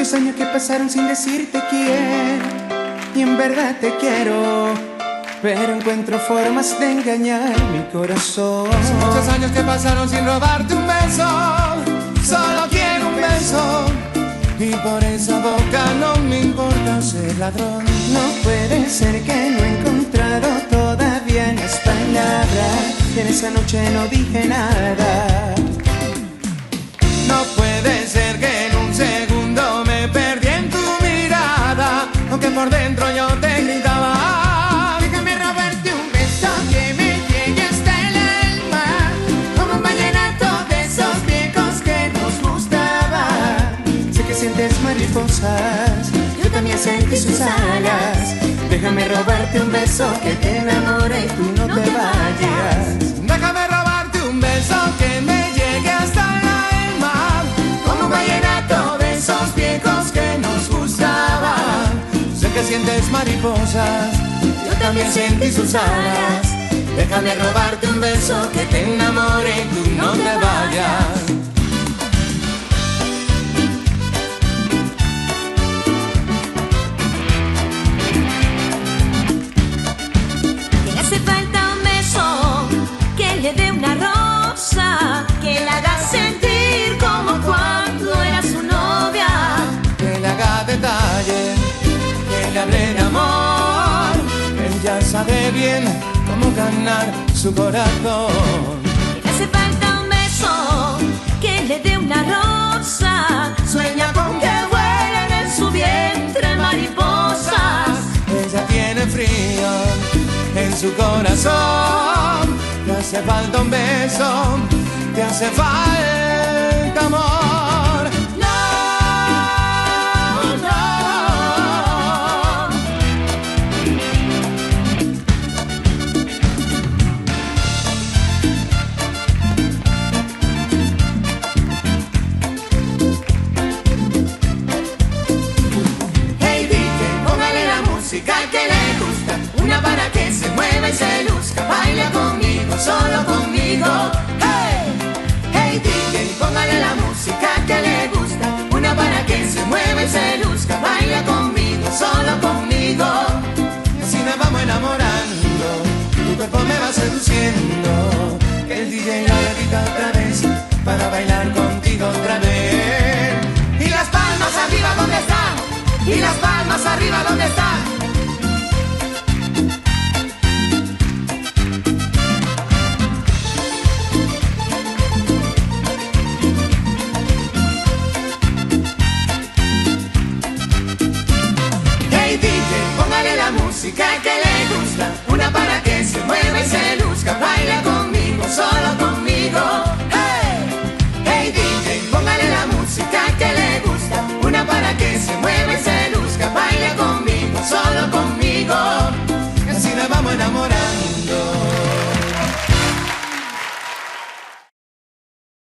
muchos años que pasaron sin decirte quiero, y en verdad te quiero, pero encuentro formas de engañar mi corazón. Son muchos años que pasaron sin robarte un beso, solo quiero un beso, y por esa boca no me importa ser ladrón. No puede ser que no he encontrado todavía las palabras, y en esa noche no dije nada. No puede ser que en un segundo me perdí en tu mirada, aunque por dentro yo te gritaba. Déjame robarte un beso que me llegue hasta el alma, como un vallenato de esos viejos que nos gustaban. Sé que sientes mariposas, yo también sentí sus alas. Déjame robarte un beso que te enamore y tú no te vayas. Déjame robarte un beso que me llegue hasta el alma, como un vallenato de esos viejos que nos gustaban. Sé que sientes mariposas, yo también sentí sus alas. Déjame robarte un beso que te enamore y tú no te vayas. Le dé una rosa, que la haga sentir como cuando era su novia, que le haga detalle, que le hable de amor. Ella sabe bien cómo ganar su corazón. Le hace falta un beso, que le dé una rosa. Sueña con que vuelen en su vientre mariposas. Ella tiene frío en su corazón. Te hace falta un beso, te hace falta amor. No, no. Hey DJ, póngale la música que le gusta, una para que se mueva y se luzca. Baila conmigo, solo conmigo. Hey, hey DJ, póngale la música que le gusta, una para que se mueva y se luzca. Baila conmigo, solo conmigo. Y así nos vamos enamorando, tu cuerpo me va seduciendo. Que el DJ la repita otra vez, para bailar contigo otra vez. Y las palmas arriba, ¿dónde están? Y las palmas arriba, ¿dónde están? Música que le gusta, una para que se mueva y se